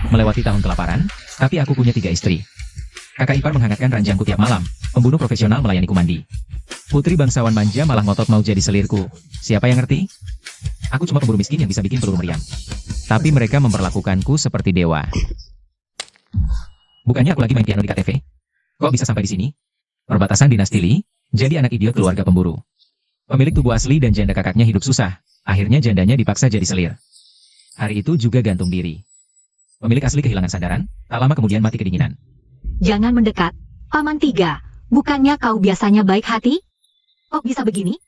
Melewati tahun kelaparan, tapi aku punya 3 istri. Kakak ipar menghangatkan ranjangku tiap malam, pembunuh profesional melayaniku mandi. Putri bangsawan manja malah ngotot mau jadi selirku. Siapa yang ngerti? Aku cuma pemburu miskin yang bisa bikin peluru meriam. Tapi mereka memperlakukanku seperti dewa. Bukannya aku lagi main piano di KTV? Kok bisa sampai di sini? Perbatasan dinasti Li, jadi anak idiot keluarga pemburu. Pemilik tubuh asli dan janda kakaknya hidup susah. Akhirnya jandanya dipaksa jadi selir. Hari itu juga gantung diri. Pemilik asli kehilangan sadaran, tak lama kemudian mati kedinginan. Jangan mendekat, Paman Tiga. Bukannya kau biasanya baik hati? Kok bisa begini?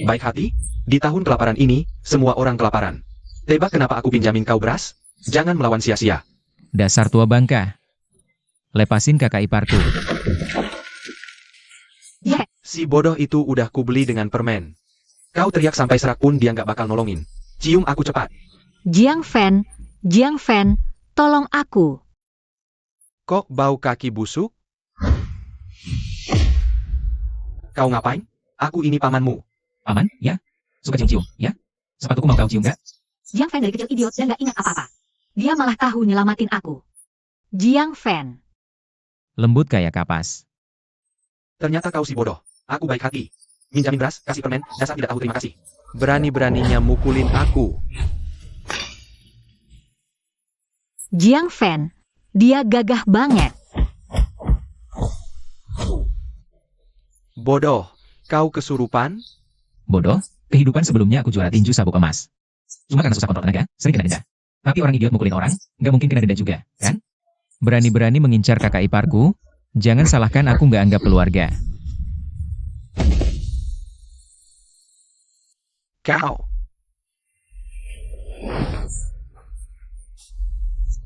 Baik hati? Di tahun kelaparan ini, semua orang kelaparan. Tebak kenapa aku pinjamin kau beras? Jangan melawan sia-sia. Dasar tua bangka. Lepasin kakak iparku. Ya, Si bodoh itu udah kubeli dengan permen. Kau teriak sampai serak pun dia nggak bakal nolongin. Cium aku cepat. Jiang Fan, tolong aku. Kok bau kaki busuk? Kau ngapain? Aku ini pamanmu. Paman, ya? Suka cium-cium, ya? Sepatuku mau kau cium gak? Jiang Fan dari kecil idiot dan gak ingat apa-apa. Dia malah tahu nyelamatin aku. Jiang Fan. Lembut kayak kapas. Ternyata kau si bodoh. Aku baik hati. Minjamin beras, kasih permen, dasar tidak tahu terima kasih. Berani-beraninya mukulin aku. Jiang Fan. Dia gagah banget. Bodoh, kau kesurupan? Bodoh, kehidupan sebelumnya aku juara tinju sabuk emas. Cuma karena susah kontrol tenaga, sering kena denda. Tapi orang idiot mukulin orang, nggak mungkin kena denda juga, kan? Berani-berani mengincar kakak iparku, jangan salahkan aku nggak anggap keluarga. Kau.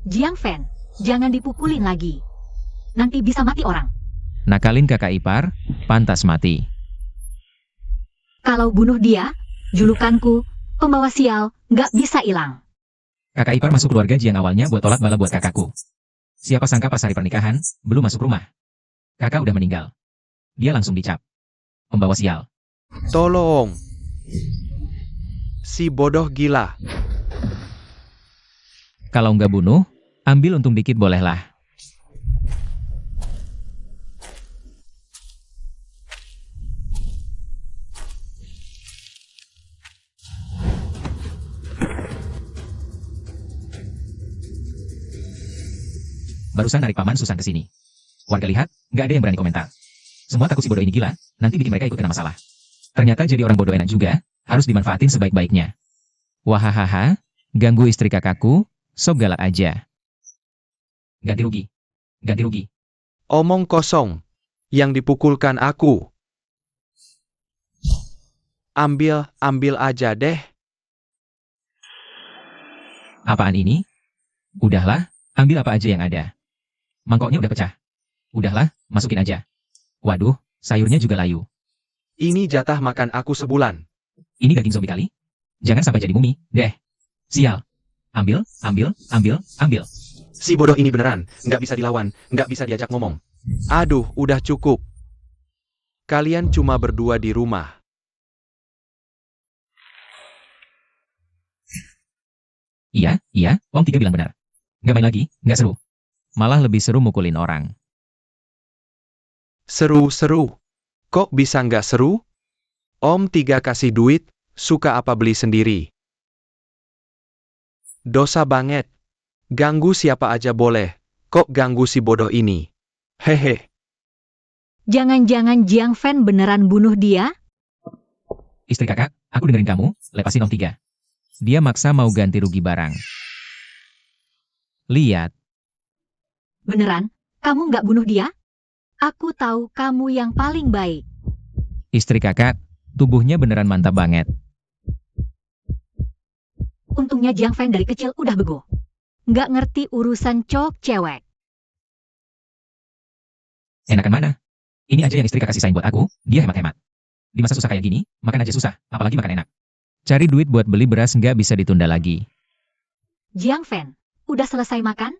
Jiang Fan, jangan dipukulin lagi. Nanti bisa mati orang. Nakalin kakak ipar, pantas mati. Kalau bunuh dia, julukanku, pembawa sial, nggak bisa hilang. Kakak ipar masuk keluarga Jiang awalnya buat tolak bala buat kakakku. Siapa sangka pas hari pernikahan, belum masuk rumah. Kakak udah meninggal. Dia langsung dicap. Pembawa sial. Tolong. Si bodoh gila. Kalau nggak bunuh, ambil untung dikit bolehlah. Barusan narik paman Susan ke sini. Warga lihat, nggak ada yang berani komentar. Semua takut si bodoh ini gila, nanti bikin mereka ikut kena masalah. Ternyata jadi orang bodoh enak juga, harus dimanfaatin sebaik-baiknya. Wahahaha, ganggu istri kakakku, sok galak aja. Ganti rugi. Ganti rugi. Omong kosong. Yang dipukulkan aku. Ambil aja deh. Apaan ini? Udahlah, ambil apa aja yang ada. Mangkoknya udah pecah. Udahlah, masukin aja. Waduh, sayurnya juga layu. Ini jatah makan aku sebulan. Ini daging zombie kali? Jangan sampai jadi mumi, deh. Sial. Ambil. Si bodoh ini beneran, nggak bisa dilawan, nggak bisa diajak ngomong. Aduh, udah cukup. Kalian cuma berdua di rumah. Iya, Om Tiga bilang benar. Nggak main lagi, nggak seru. Malah lebih seru mukulin orang. Seru. Kok bisa nggak seru? Om Tiga kasih duit, suka apa beli sendiri. Dosa banget. Ganggu siapa aja boleh. Kok ganggu si bodoh ini? Hehe. Jangan-jangan Jiang Fan beneran bunuh dia? Istri kakak, aku dengerin kamu, lepasin Om Tiga. Dia maksa mau ganti rugi barang. Lihat. Beneran? Kamu nggak bunuh dia? Aku tahu kamu yang paling baik. Istri kakak, tubuhnya beneran mantap banget. Untungnya Jiang Fan dari kecil udah bego. Nggak ngerti urusan cowok cewek. Enakan mana? Ini aja yang istri kakak sisain buat aku, dia hemat-hemat. Di masa susah kayak gini, makan aja susah, apalagi makan enak. Cari duit buat beli beras nggak bisa ditunda lagi. Jiang Fan, udah selesai makan?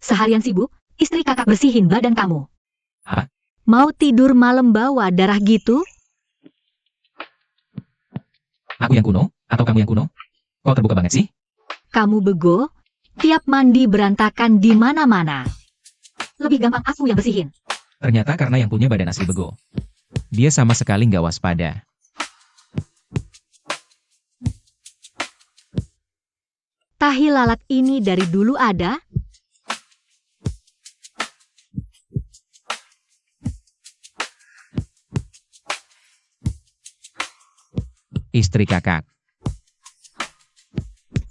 Seharian sibuk, istri kakak bersihin badan kamu. Hah? Mau tidur malam bawa darah gitu? Aku yang kuno, atau kamu yang kuno? Kok terbuka banget sih? Kamu bego, Tiap mandi berantakan di mana-mana. Lebih gampang aku yang bersihin. Ternyata karena yang punya badan asli bego. Dia sama sekali nggak waspada. Tahi lalat ini dari dulu ada? Istri kakak.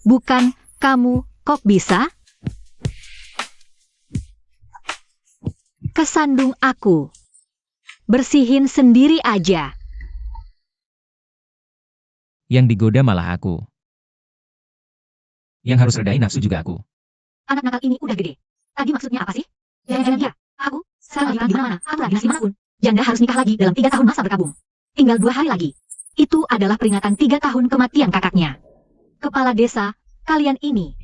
Bukan, kamu, kok bisa? Kesandung aku. Bersihin sendiri aja. Yang digoda malah aku. Yang harus redain nafsu juga aku. Anak nakal ini udah gede. Tadi maksudnya apa sih? Jangan-jangan dia, aku, sekarang lagi di mana-mana, aku lagi nasi manapun. Janda harus nikah lagi dalam 3 tahun masa berkabung. Tinggal 2 hari lagi. Itu adalah peringatan 3 tahun kematian kakaknya. Kepala desa, kalian ini.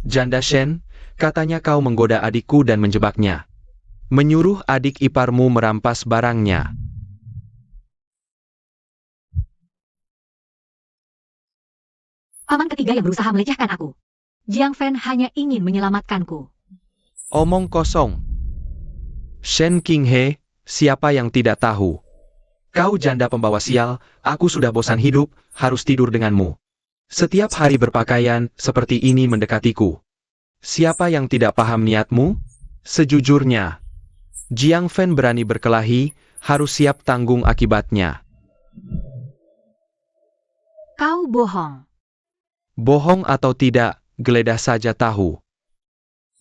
Janda Shen, katanya kau menggoda adikku dan menjebaknya. Menyuruh adik iparmu merampas barangnya. Paman ketiga yang berusaha melecehkan aku. Jiang Fen hanya ingin menyelamatkanku. Omong kosong. Shen Qinghe, siapa yang tidak tahu? Kau janda pembawa sial, aku sudah bosan hidup, harus tidur denganmu. Setiap hari berpakaian seperti ini mendekatiku. Siapa yang tidak paham niatmu? Sejujurnya, Jiang Fen berani berkelahi, harus siap tanggung akibatnya. Kau bohong. Bohong atau tidak, geledah saja tahu.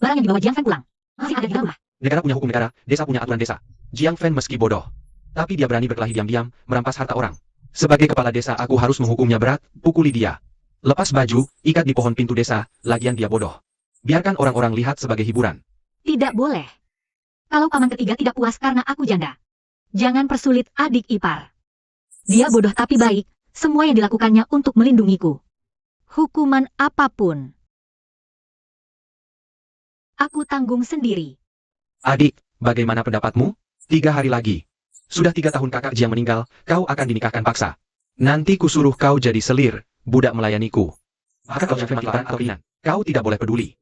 Barang yang dibawa Jiang Fen pulang. Masih ada di dalam rumah. Negara punya hukum negara, desa punya aturan desa. Jiang Fen meski bodoh, tapi dia berani berkelahi diam-diam, merampas harta orang. Sebagai kepala desa aku harus menghukumnya berat, pukuli dia. Lepas baju, ikat di pohon pintu desa, lagian dia bodoh. Biarkan orang-orang lihat sebagai hiburan. Tidak boleh. Kalau paman ketiga tidak puas karena aku janda, jangan persulit adik ipar. Dia bodoh tapi baik, semua yang dilakukannya untuk melindungiku. Hukuman apapun, aku tanggung sendiri. Adik, bagaimana pendapatmu? 3 hari lagi. Sudah 3 tahun kakak Jiang meninggal, kau akan dinikahkan paksa. Nanti kusuruh kau jadi selir, budak melayaniku. Maka kau jangan mati kelaparan atau ringan. Kau tidak boleh peduli.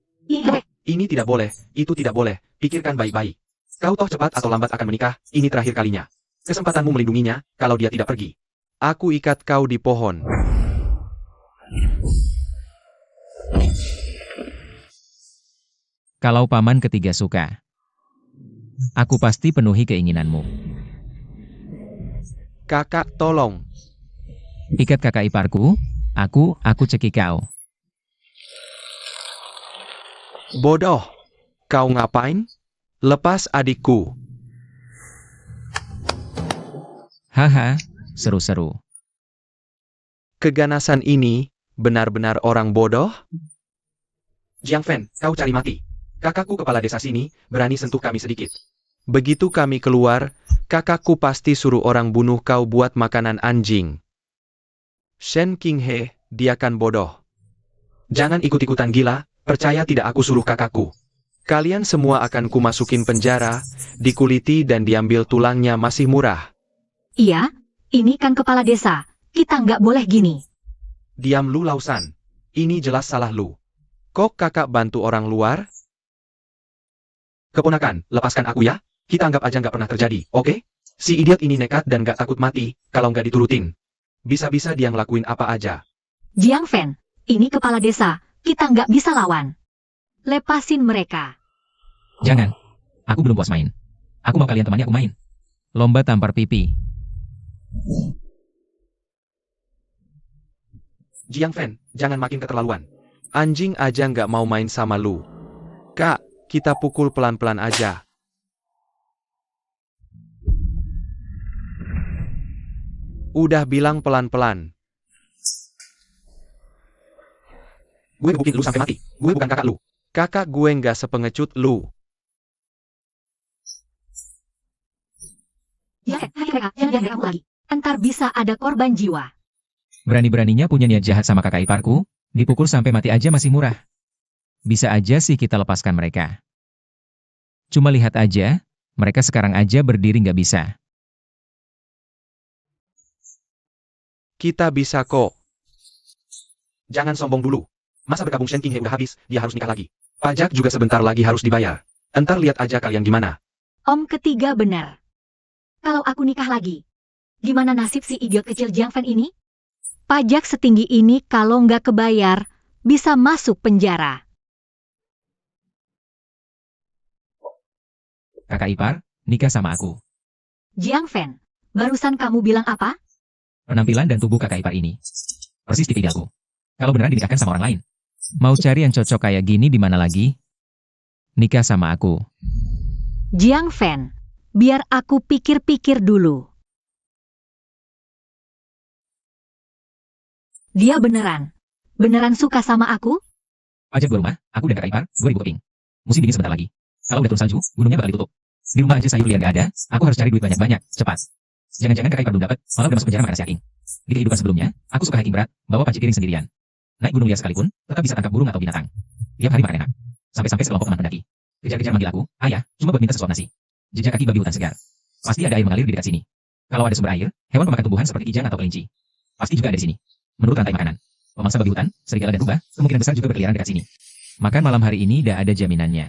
Ini tidak boleh, itu tidak boleh, pikirkan baik-baik. Kau toh cepat atau lambat akan menikah, ini terakhir kalinya. Kesempatanmu melindunginya, kalau dia tidak pergi. Aku ikat kau di pohon. Kalau paman ketiga suka, aku pasti penuhi keinginanmu. Kakak tolong. Ikat kakak iparku, aku cekik kau. Bodoh. Kau ngapain? Lepas adikku. Haha, seru-seru. Keganasan ini, benar-benar orang bodoh? Jiang Fen, kau cari mati. Kakakku kepala desa sini, berani sentuh kami sedikit. Begitu kami keluar, kakakku pasti suruh orang bunuh kau buat makanan anjing. Shen Qinghe, dia kan bodoh. Jangan ikut-ikutan gila, percaya tidak aku suruh kakakku. Kalian semua akan kumasukin penjara, dikuliti dan diambil tulangnya masih murah. Iya, ini kan kepala desa, kita nggak boleh gini. Diam lu Lausan. Ini jelas salah lu. Kok kakak bantu orang luar? Keponakan, lepaskan aku ya. Kita anggap aja nggak pernah terjadi, oke? Si idiot ini nekat dan nggak takut mati, kalau nggak diturutin. Bisa-bisa dia ngelakuin apa aja. Jiang Fen, ini kepala desa, kita nggak bisa lawan. Lepasin mereka. Jangan, aku belum puas main. Aku mau kalian temani aku main. Lomba tampar pipi. Jiang Fen, jangan makin keterlaluan. Anjing aja nggak mau main sama lu. Kak, kita pukul pelan-pelan aja. Udah bilang pelan-pelan. Gue gebukin lu sampai mati. Gue bukan kakak lu. Kakak gue nggak sepengecut lu. Ya, mereka, jangan aku lagi. Entar bisa ada korban jiwa. Berani-beraninya punya niat jahat sama kakak iparku, dipukul sampai mati aja masih murah. Bisa aja sih kita lepaskan mereka. Cuma lihat aja, mereka sekarang aja berdiri nggak bisa. Kita bisa kok. Jangan sombong dulu. Masa berkabung Shen Qinghe udah habis, dia harus nikah lagi. Pajak juga sebentar lagi harus dibayar. Entar lihat aja kalian gimana. Om ketiga benar. Kalau aku nikah lagi, gimana nasib si idiot kecil Jiang Fan ini? Pajak setinggi ini kalau nggak kebayar, bisa masuk penjara. Kakak ipar, nikah sama aku. Jiang Fan, barusan kamu bilang apa? Penampilan dan tubuh kakak ipar ini persis tipe idealku. Kalau beneran dinikahkan sama orang lain. Mau cari yang cocok kayak gini di mana lagi? Nikah sama aku. Jiang Fan, biar aku pikir-pikir dulu. Dia beneran suka sama aku? Pajak 2 rumah, aku dan kakak ipar, 2000 keping. Musim dingin sebentar lagi. Kalau udah turun salju, gunungnya bakal ditutup. Di rumah aja sayur liar gak ada, aku harus cari duit banyak-banyak, cepat. Jangan-jangan kakak ipar belum dapat, malah udah masuk penjara makan nasi hiking. Di kehidupan sebelumnya, aku suka hiking berat, bawa panci piring sendirian. Naik gunung liar sekalipun, tetap bisa tangkap burung atau binatang. Tiap hari makan enak. Sampai-sampai sekelompok teman pendaki kejar-kejar manggil aku, ayah, cuma buat minta sesuap nasi. Jejak kaki babi hutan segar. Pasti ada air mengalir di dekat sini. Kalau ada sumber air, hewan pemakan tumbuhan seperti kijang atau kelinci pasti juga ada di sini. Menurut rantai makanan, pemangsa babi hutan, serigala dan rubah, kemungkinan besar juga berkeliaran dekat sini. Makan malam hari ini tidak ada jaminannya.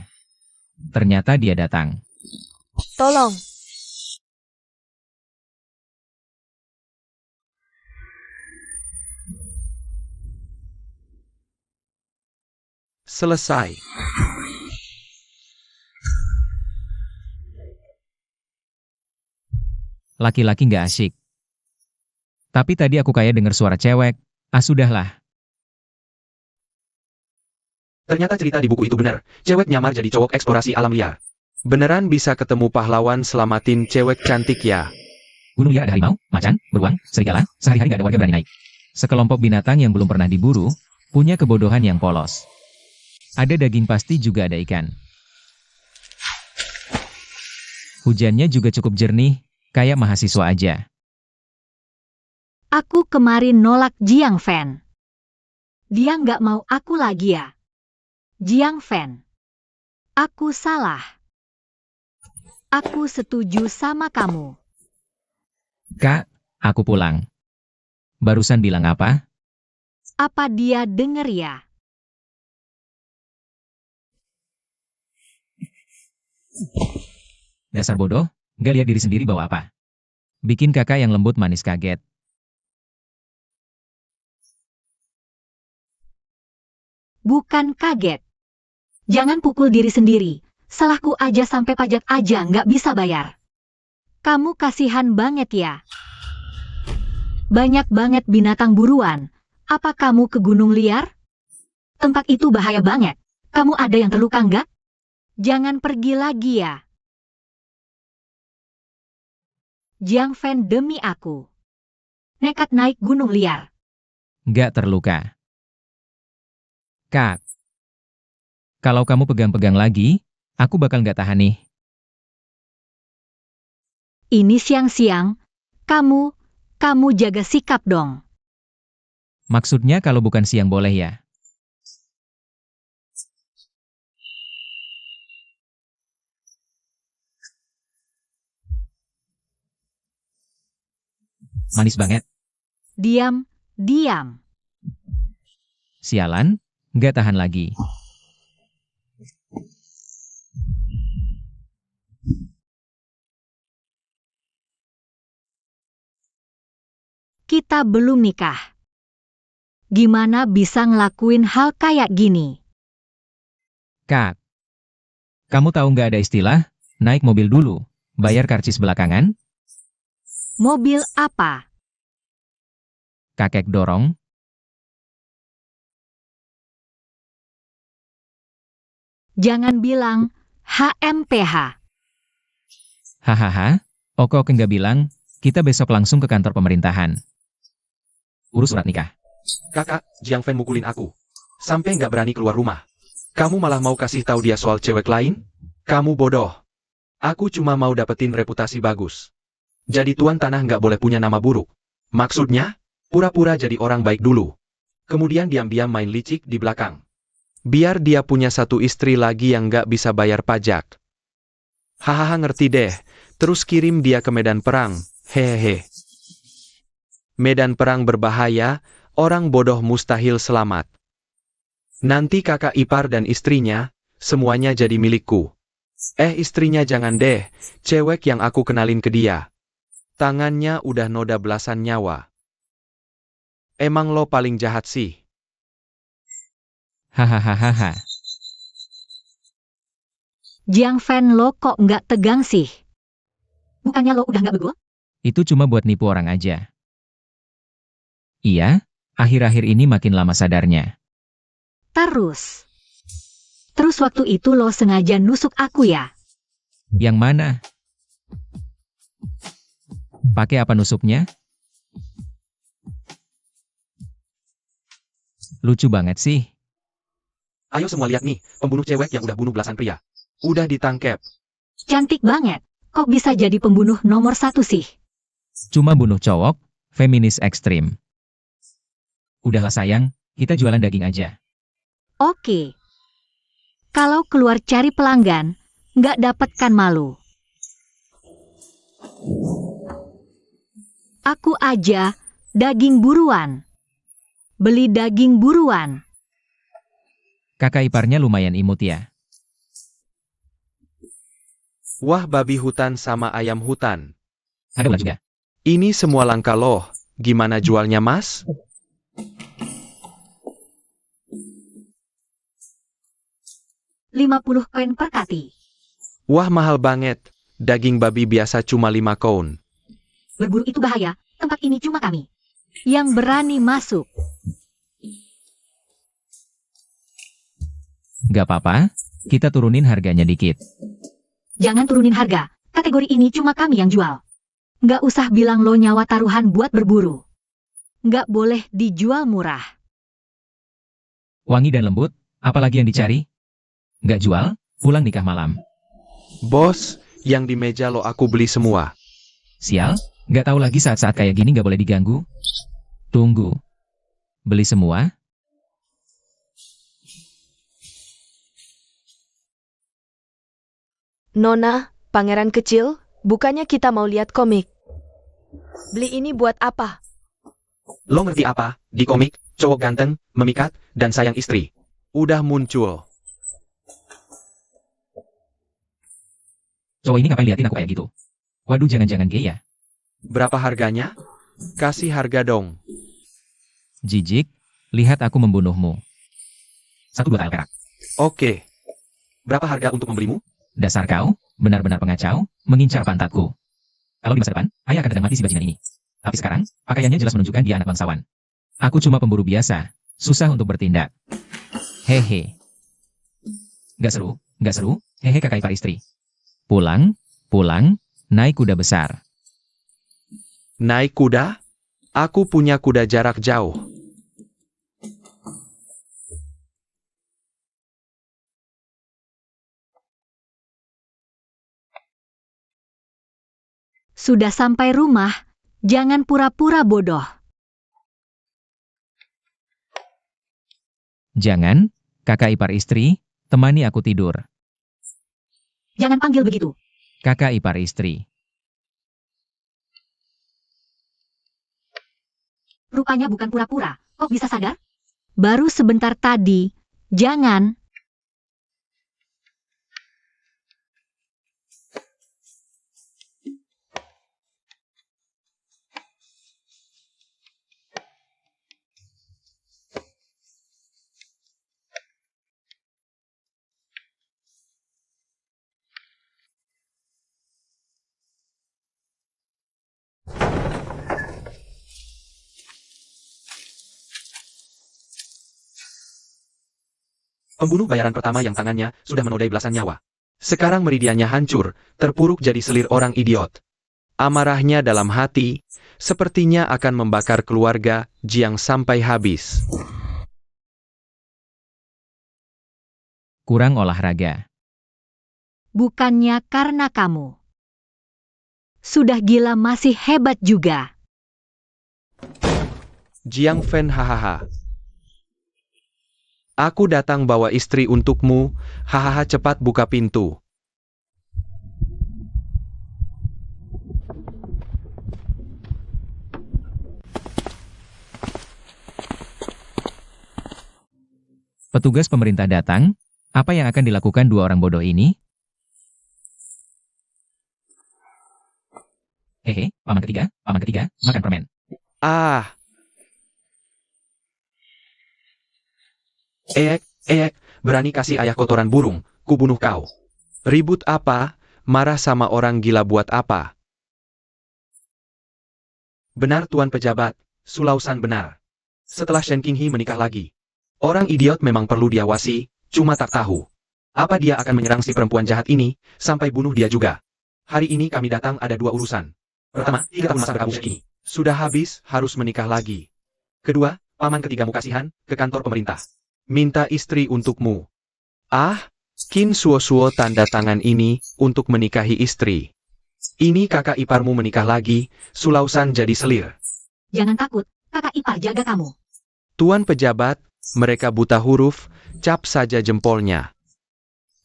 Ternyata dia datang. Tolong. Selesai. Laki-laki nggak asyik. Tapi tadi aku kayak dengar suara cewek. Ah sudahlah. Ternyata cerita di buku itu benar. Cewek nyamar jadi cowok eksplorasi alam liar. Beneran bisa ketemu pahlawan selamatin cewek cantik ya. Gunung liar ada harimau, macan, beruang, serigala, sehari-hari nggak ada warga berani naik. Sekelompok binatang yang belum pernah diburu, punya kebodohan yang polos. Ada daging pasti juga ada ikan. Hujannya juga cukup jernih, kayak mahasiswa aja. Aku kemarin nolak Jiang Fan. Dia nggak mau aku lagi ya. Jiang Fan. Aku salah. Aku setuju sama kamu. Kak, aku pulang. Barusan bilang apa? Apa dia denger ya? Dasar bodoh, nggak lihat diri sendiri bawa apa. Bikin kakak yang lembut manis kaget. Bukan kaget. Jangan pukul diri sendiri. Salahku aja sampai pajak aja nggak bisa bayar. Kamu kasihan banget ya. Banyak banget binatang buruan. Apa kamu ke gunung liar? Tempat itu bahaya banget. Kamu ada yang terluka nggak? Jangan pergi lagi ya. Jiang Fan demi aku. Nekat naik gunung liar. Nggak terluka. Kak, kalau kamu pegang-pegang lagi, aku bakal nggak tahan nih. Ini siang-siang. Kamu jaga sikap dong. Maksudnya kalau bukan siang boleh ya? Manis banget. Diam. Sialan, nggak tahan lagi. Kita belum nikah. Gimana bisa ngelakuin hal kayak gini? Kak, kamu tahu nggak ada istilah, naik mobil dulu, bayar karcis belakangan? Mobil apa? Kakek dorong. Jangan bilang HMPH. Hahaha, Oko nggak bilang, kita besok langsung ke kantor pemerintahan. Urus surat nikah. Kakak, Jiang Fan mukulin aku. Sampai nggak berani keluar rumah. Kamu malah mau kasih tahu dia soal cewek lain? Kamu bodoh. Aku cuma mau dapetin reputasi bagus. Jadi tuan tanah nggak boleh punya nama buruk. Maksudnya, pura-pura jadi orang baik dulu. Kemudian diam-diam main licik di belakang. Biar dia punya satu istri lagi yang nggak bisa bayar pajak. Hahaha ngerti deh. Terus kirim dia ke medan perang. Hehehe. Medan perang berbahaya, orang bodoh mustahil selamat. Nanti kakak ipar dan istrinya, semuanya jadi milikku. Istrinya jangan deh, cewek yang aku kenalin ke dia. Tangannya udah noda belasan nyawa. Emang lo paling jahat sih. Hahaha. Jiang Fan, lo kok nggak tegang sih? Bukannya lo udah nggak bego? Itu cuma buat nipu orang aja. Iya, akhir-akhir ini makin lama sadarnya. Terus waktu itu lo sengaja nusuk aku ya? Yang mana? Pakai apa nusuknya? Lucu banget sih. Ayo semua lihat nih, pembunuh cewek yang udah bunuh belasan pria. Udah ditangkap. Cantik banget. Kok bisa jadi pembunuh nomor 1 sih? Cuma bunuh cowok, feminis ekstrim. Udahlah sayang, kita jualan daging aja. Oke. Kalau keluar cari pelanggan, nggak dapatkan malu. Aku aja daging buruan. Beli daging buruan. Kakak iparnya lumayan imut ya. Wah, babi hutan sama ayam hutan. Ada ular juga. Ini semua langka loh. Gimana jualnya, Mas? $50 per kati. Wah, mahal banget. Daging babi biasa cuma 5 koun. Berburu itu bahaya. Tempat ini cuma kami yang berani masuk. Gak apa-apa, kita turunin harganya dikit. Jangan turunin harga. Kategori ini cuma kami yang jual. Nggak usah bilang lo nyawa taruhan buat berburu. Nggak boleh dijual murah. Wangi dan lembut, apalagi yang dicari? Gak jual, pulang nikah malam. Bos, yang di meja lo aku beli semua. Sial, gak tahu lagi saat-saat kayak gini gak boleh diganggu. Tunggu. Beli semua? Nona, pangeran kecil, bukannya kita mau lihat komik. Beli ini buat apa? Lo ngerti apa? Di komik, cowok ganteng, memikat, dan sayang istri. Udah muncul. Cowok ini ngapain liatin aku kayak gitu? Waduh, jangan-jangan gay ya? Berapa harganya? Kasih harga dong. Jijik, lihat aku membunuhmu. 1 2 perak. Oke. Berapa harga untuk membelimu? Dasar kau, benar-benar pengacau, mengincar pantatku. Kalau di masa depan, ayah akan sedang mati si bajingan ini. Tapi sekarang, pakaiannya jelas menunjukkan dia anak bangsawan. Aku cuma pemburu biasa, susah untuk bertindak. Hehe. Gak seru, hehe kakak ipar istri. Pulang, naik kuda besar. Naik kuda? Aku punya kuda jarak jauh. Sudah sampai rumah, jangan pura-pura bodoh. Jangan, kakak ipar istri, temani aku tidur. Jangan panggil begitu. Kakak ipar istri. Rupanya bukan pura-pura. Kok bisa sadar? Baru sebentar tadi. Jangan. Pembunuh bayaran pertama yang tangannya sudah menodai belasan nyawa. Sekarang meridiannya hancur, terpuruk jadi selir orang idiot. Amarahnya dalam hati, sepertinya akan membakar keluarga Jiang sampai habis. Kurang olahraga. Bukannya karena kamu. Sudah gila masih hebat juga. Jiang Fan hahaha. Aku datang bawa istri untukmu, hahaha cepat buka pintu. Petugas pemerintah datang, apa yang akan dilakukan dua orang bodoh ini? Hehe, paman ketiga, makan permen. Ah, berani kasih ayah kotoran burung, ku bunuh kau. Ribut apa? Marah sama orang gila buat apa? Benar Tuan Pejabat, Sulausan benar. Setelah Shen Qinghe menikah lagi. Orang idiot memang perlu diawasi, cuma tak tahu. Apa dia akan menyerang si perempuan jahat ini, sampai bunuh dia juga. Hari ini kami datang ada dua urusan. Pertama, 3 tahun masa berkabung Shen Qinghe. Sudah habis, harus menikah lagi. Kedua, paman ketigamu kasihan, ke kantor pemerintah. Minta istri untukmu. Ah, Qin Suo tanda tangan ini, untuk menikahi istri. Ini kakak iparmu menikah lagi, Sulausan jadi selir. Jangan takut, kakak ipar jaga kamu. Tuan Pejabat, mereka buta huruf, cap saja jempolnya.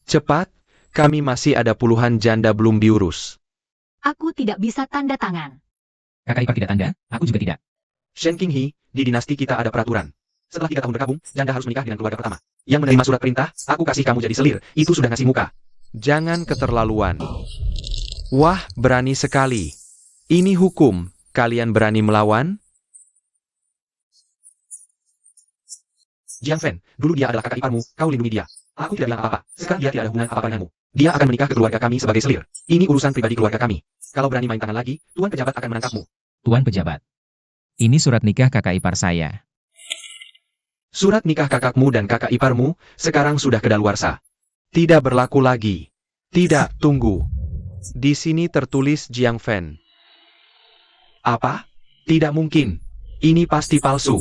Cepat, kami masih ada puluhan janda belum diurus. Aku tidak bisa tanda tangan. Kakak ipar tidak tanda, aku juga tidak. Shen Qinghe, di dinasti kita ada peraturan. Setelah 3 tahun berkabung, janda harus menikah dengan keluarga pertama. Yang menerima surat perintah, aku kasih kamu jadi selir, itu sudah ngasih muka. Jangan keterlaluan. Wah, berani sekali. Ini hukum, kalian berani melawan? Jiang Fen, dulu dia adalah kakak iparmu, kau lindungi dia. Aku tidak bilang apa-apa, sekarang dia tidak ada hubungan apa-apa denganmu. Dia akan menikah ke keluarga kami sebagai selir. Ini urusan pribadi keluarga kami. Kalau berani main tangan lagi, Tuan Pejabat akan menangkapmu. Tuan Pejabat. Ini surat nikah kakak ipar saya. Surat nikah kakakmu dan kakak iparmu, sekarang sudah kedaluarsa. Tidak berlaku lagi. Tidak, tunggu. Di sini tertulis Jiang Fen. Apa? Tidak mungkin. Ini pasti palsu.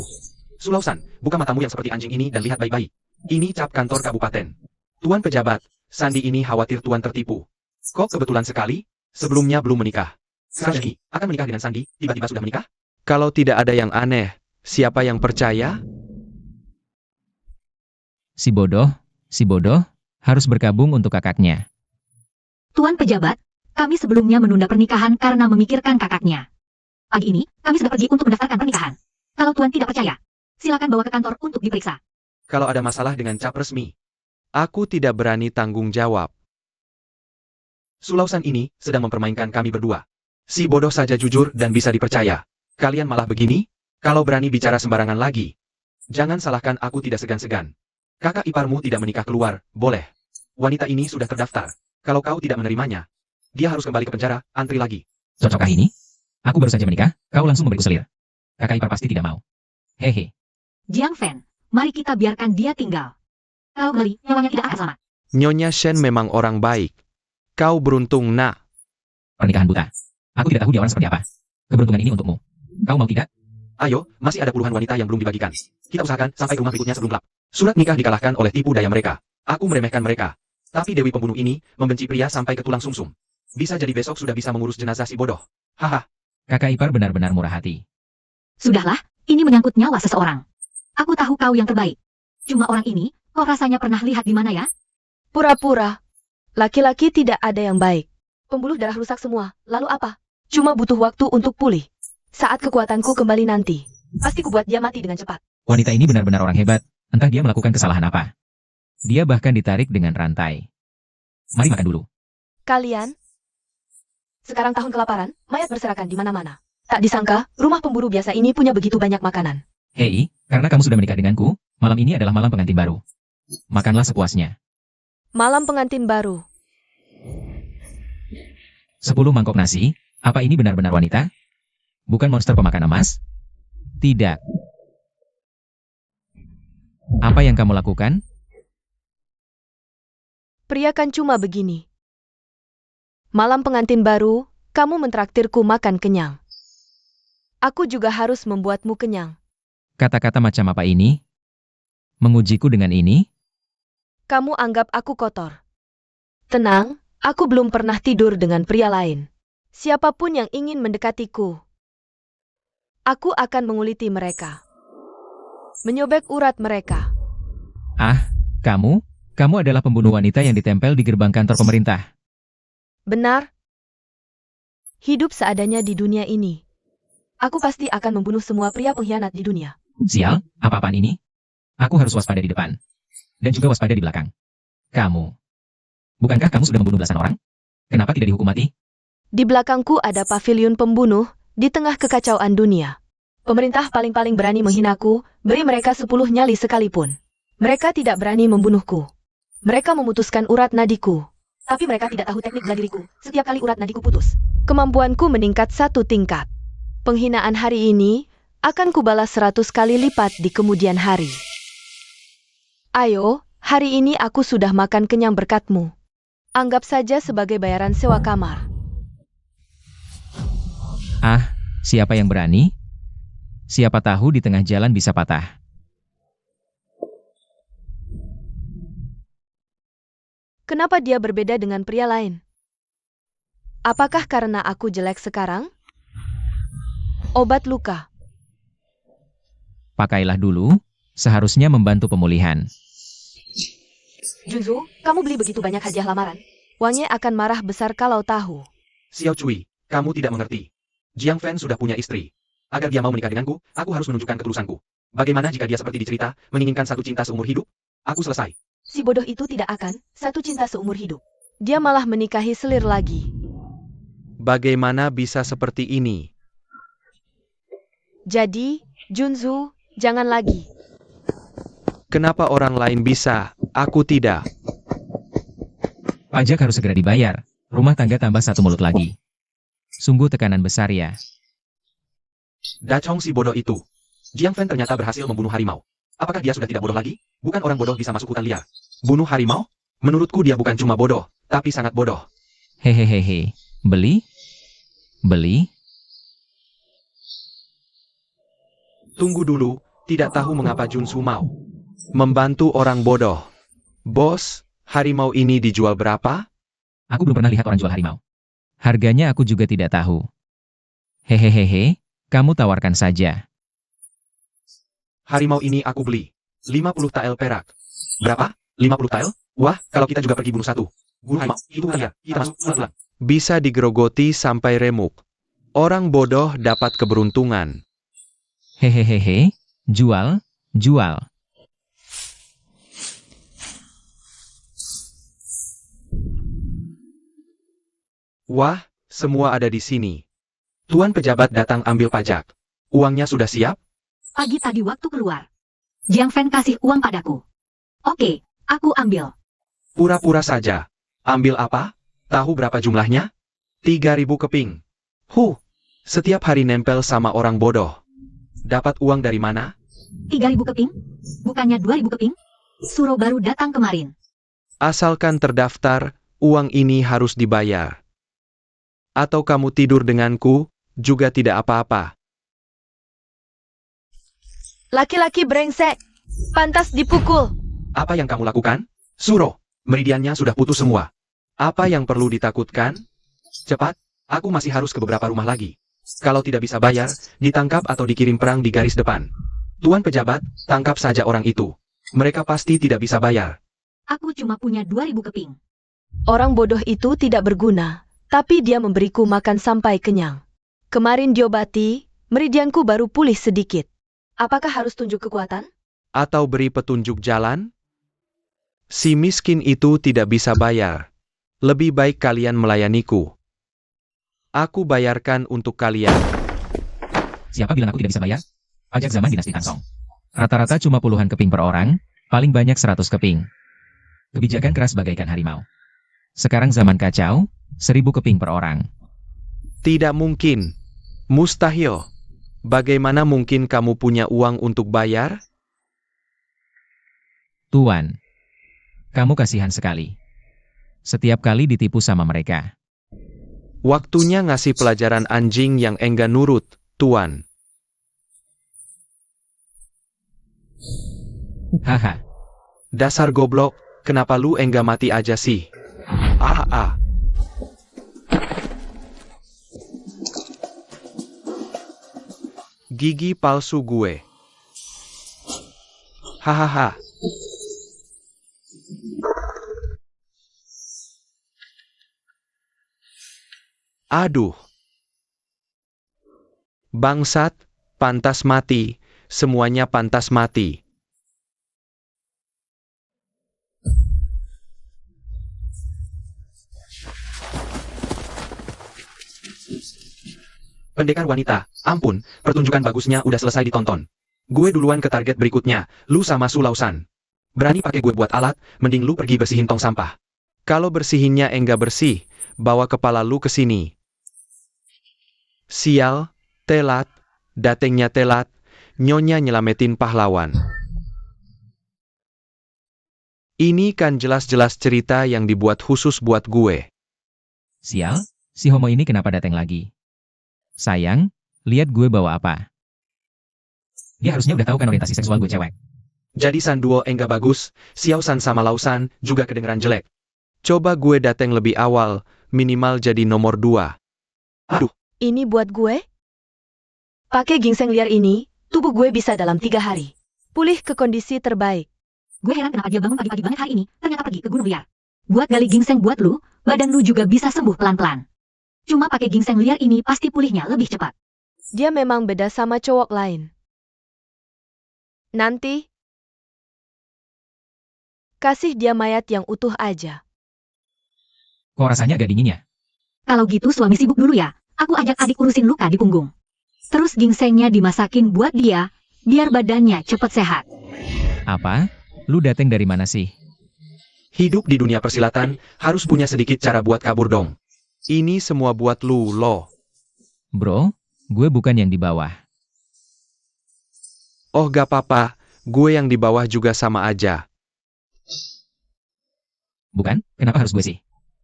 Sulausan, buka matamu yang seperti anjing ini dan lihat baik-baik. Ini cap kantor kabupaten. Tuan Pejabat, Sandi ini khawatir Tuan tertipu. Kok kebetulan sekali, sebelumnya belum menikah. Sekarang Sandi akan menikah dengan Sandi, tiba-tiba sudah menikah? Kalau tidak ada yang aneh, siapa yang percaya? Si bodoh, harus berkabung untuk kakaknya. Tuan Pejabat, kami sebelumnya menunda pernikahan karena memikirkan kakaknya. Pagi ini, kami sudah pergi untuk mendaftarkan pernikahan. Kalau Tuan tidak percaya, silakan bawa ke kantor untuk diperiksa. Kalau ada masalah dengan cap resmi, aku tidak berani tanggung jawab. Sulausan ini sedang mempermainkan kami berdua. Si bodoh saja jujur dan bisa dipercaya. Kalian malah begini? Kalau berani bicara sembarangan lagi. Jangan salahkan aku tidak segan-segan. Kakak iparmu tidak menikah keluar, boleh. Wanita ini sudah terdaftar. Kalau kau tidak menerimanya, dia harus kembali ke penjara, antri lagi. Cocokkah ini? Aku baru saja menikah, kau langsung memberiku selir. Kakak ipar pasti tidak mau. Hehe. Jiang Fen, mari kita biarkan dia tinggal. Kalau kembali, nyawanya tidak akan selamat. Nyonya Shen memang orang baik. Kau beruntung, nak. Pernikahan buta. Aku tidak tahu dia orang seperti apa. Keberuntungan ini untukmu. Kau mau tidak? Ayo, masih ada puluhan wanita yang belum dibagikan. Kita usahakan sampai ke rumah berikutnya sebelum gelap. Surat nikah dikalahkan oleh tipu daya mereka. Aku meremehkan mereka. Tapi Dewi pembunuh ini membenci pria sampai ke tulang sumsum. Bisa jadi besok sudah bisa mengurus jenazah si bodoh. Haha. Kakak ipar benar-benar murah hati. Sudahlah, ini menyangkut nyawa seseorang. Aku tahu kau yang terbaik. Cuma orang ini, kau rasanya pernah lihat di mana ya? Pura-pura. Laki-laki tidak ada yang baik. Pembuluh darah rusak semua. Lalu apa? Cuma butuh waktu untuk pulih. Saat kekuatanku kembali nanti, pasti kubuat dia mati dengan cepat. Wanita ini benar-benar orang hebat. Entah dia melakukan kesalahan apa. Dia bahkan ditarik dengan rantai. Mari makan dulu. Kalian? Sekarang tahun kelaparan, mayat berserakan di mana-mana. Tak disangka, rumah pemburu biasa ini punya begitu banyak makanan. Hei, karena kamu sudah menikah denganku, malam ini adalah malam pengantin baru. Makanlah sepuasnya. Malam pengantin baru. 10 mangkok nasi, apa ini benar-benar wanita? Bukan monster pemakan emas? Tidak. Apa yang kamu lakukan? Pria kan cuma begini. Malam pengantin baru, kamu mentraktirku makan kenyang. Aku juga harus membuatmu kenyang. Kata-kata macam apa ini? Mengujiku dengan ini? Kamu anggap aku kotor. Tenang, aku belum pernah tidur dengan pria lain. Siapapun yang ingin mendekatiku, aku akan menguliti mereka. Menyobek urat mereka. Ah, kamu adalah pembunuh wanita yang ditempel di gerbang kantor pemerintah. Benar. Hidup seadanya di dunia ini. Aku pasti akan membunuh semua pria pengkhianat di dunia. Sial, apa-apaan ini? Aku harus waspada di depan. Dan juga waspada di belakang. Kamu. Bukankah kamu sudah membunuh belasan orang? Kenapa tidak dihukum mati? Di belakangku ada pavilion pembunuh, di tengah kekacauan dunia. Pemerintah paling-paling berani menghinaku, beri mereka 10 nyali sekalipun. Mereka tidak berani membunuhku. Mereka memutuskan urat nadiku. Tapi mereka tidak tahu teknik bela diriku. Setiap kali urat nadiku putus, kemampuanku meningkat 1 tingkat. Penghinaan hari ini akan kubalas 100 kali lipat di kemudian hari. Ayo, hari ini aku sudah makan kenyang berkatmu. Anggap saja sebagai bayaran sewa kamar. Ah, siapa yang berani? Siapa tahu di tengah jalan bisa patah. Kenapa dia berbeda dengan pria lain? Apakah karena aku jelek sekarang? Obat luka. Pakailah dulu, seharusnya membantu pemulihan. Junzu, kamu beli begitu banyak hadiah lamaran. Wangnya akan marah besar kalau tahu. Xiao Cui, kamu tidak mengerti. Jiang Fan sudah punya istri. Agar dia mau menikah denganku, aku harus menunjukkan ketulusanku. Bagaimana jika dia seperti dicerita, menginginkan satu cinta seumur hidup? Aku selesai. Si bodoh itu tidak akan satu cinta seumur hidup. Dia malah menikahi selir lagi. Bagaimana bisa seperti ini? Jadi, Junzu, jangan lagi. Kenapa orang lain bisa, aku tidak? Pajak harus segera dibayar. Rumah tangga tambah 1 mulut lagi. Sungguh tekanan besar ya. Dachong si bodoh itu. Jiang Fan ternyata berhasil membunuh harimau. Apakah dia sudah tidak bodoh lagi? Bukan orang bodoh bisa masuk hutan liar. Bunuh harimau? Menurutku dia bukan cuma bodoh, tapi sangat bodoh. Hehehehe. Beli? Beli? Tunggu dulu, tidak tahu mengapa Junsu mau membantu orang bodoh. Bos, harimau ini dijual berapa? Aku belum pernah lihat orang jual harimau. Harganya aku juga tidak tahu. Hehehehe, kamu tawarkan saja. Harimau ini aku beli. 50 tael perak. Berapa? 50 tael? Wah, kalau kita juga pergi bunuh satu. Bunuh harimau, itu kan ya, kita masuk, pulang. Bisa digerogoti sampai remuk. Orang bodoh dapat keberuntungan. Hehehehe, jual, jual. Wah, semua ada di sini. Tuan pejabat datang ambil pajak. Uangnya sudah siap? Pagi tadi waktu keluar. Jiang Fan kasih uang padaku. Oke, aku ambil. Pura-pura saja. Ambil apa? Tahu berapa jumlahnya? 3.000 keping. Setiap hari nempel sama orang bodoh. Dapat uang dari mana? 3.000 keping? Bukannya 2.000 keping? Suro baru datang kemarin. Asalkan terdaftar, uang ini harus dibayar. Atau kamu tidur denganku, juga tidak apa-apa. Laki-laki brengsek. Pantas dipukul. Apa yang kamu lakukan? Suro, meridiannya sudah putus semua. Apa yang perlu ditakutkan? Cepat, aku masih harus ke beberapa rumah lagi. Kalau tidak bisa bayar, ditangkap atau dikirim perang di garis depan. Tuan pejabat, tangkap saja orang itu. Mereka pasti tidak bisa bayar. Aku cuma punya 2.000 keping. Orang bodoh itu tidak berguna, tapi dia memberiku makan sampai kenyang. Kemarin diobati, meridianku baru pulih sedikit. Apakah harus tunjuk kekuatan? Atau beri petunjuk jalan? Si miskin itu tidak bisa bayar. Lebih baik kalian melayaniku. Aku bayarkan untuk kalian. Siapa bilang aku tidak bisa bayar? Pajak zaman dinasti Tansong. Rata-rata cuma puluhan keping per orang, paling banyak 100 keping. Kebijakan keras bagaikan harimau. Sekarang zaman kacau, 1.000 keping per orang. Tidak mungkin. Mustahil. Bagaimana mungkin kamu punya uang untuk bayar? Tuan, kamu kasihan sekali. Setiap kali ditipu sama mereka. Waktunya ngasih pelajaran anjing yang enggan nurut, Tuan. Haha, Dasar goblok, kenapa lu enggak mati aja sih? Ah. Gigi palsu gue. Hahaha. Aduh. Bangsat, pantas mati, semuanya pantas mati. Pendekar wanita, ampun, pertunjukan bagusnya udah selesai ditonton. Gue duluan ke target berikutnya, lu sama Su Lausan. Berani pakai gue buat alat, mending lu pergi bersihin tong sampah. Kalau bersihinnya enggak bersih, bawa kepala lu ke sini. Sial, telat, datengnya telat, nyonya nyelamatin pahlawan. Ini kan jelas-jelas cerita yang dibuat khusus buat gue. Sial, si homo ini kenapa datang lagi? Sayang, lihat gue bawa apa. Dia harusnya udah tahu kan orientasi seksual gue cewek. Jadi San duo enggak bagus, Xiao San sama Lausan juga kedengeran jelek. Coba gue dateng lebih awal, minimal jadi nomor 2. Aduh, Ini buat gue? Pakai ginseng liar ini, tubuh gue bisa dalam 3 hari. Pulih ke kondisi terbaik. Gue heran kenapa dia bangun pagi-pagi banget hari ini, ternyata pergi ke gunung liar. Buat gali ginseng buat lu, badan lu juga bisa sembuh pelan-pelan. Cuma pakai ginseng liar ini pasti pulihnya lebih cepat. Dia memang beda sama cowok lain. Nanti, kasih dia mayat yang utuh aja. Kok rasanya agak dingin ya? Kalau gitu suami sibuk dulu ya, aku ajak adik urusin luka di punggung. Terus ginsengnya dimasakin buat dia, biar badannya cepet sehat. Apa? Lu dateng dari mana sih? hidup di dunia persilatan harus punya sedikit cara buat kabur dong. Ini semua buat lu, loh. Bro, gue bukan yang di bawah. Oh gak apa-apa, gue yang di bawah juga sama aja. Bukan? Kenapa harus gue sih?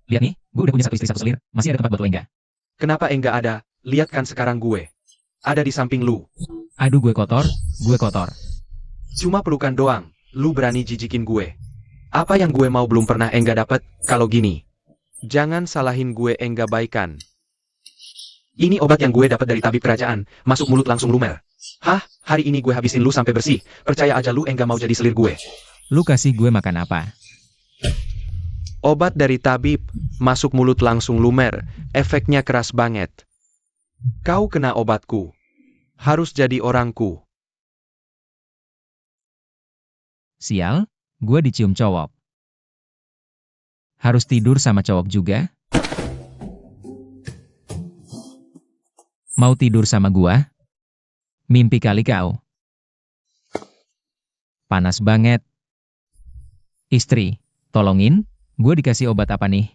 Lihat nih, gue udah punya 1 istri 1 selir, masih ada tempat buat lo enggak? Kenapa enggak ada? Lihat kan sekarang gue. Ada di samping lu. Aduh gue kotor, gue kotor. Cuma pelukan doang, lu berani jijikin gue. Apa yang gue mau belum pernah enggak dapet, kalau gini. Jangan salahin gue enggak baikan. Ini obat yang gue dapat dari tabib kerajaan, masuk mulut langsung lumer. Hah, hari ini gue habisin lu sampai bersih, percaya aja lu enggak mau jadi selir gue. Lu kasih gue makan apa? Obat dari tabib, masuk mulut langsung lumer, efeknya keras banget. Kau kena obatku. Harus jadi orangku. Sial, gue dicium cowok. Harus tidur sama cowok juga? Mau tidur sama gua? Mimpi kali kau. Panas banget. Istri, tolongin, gue dikasih obat apa nih?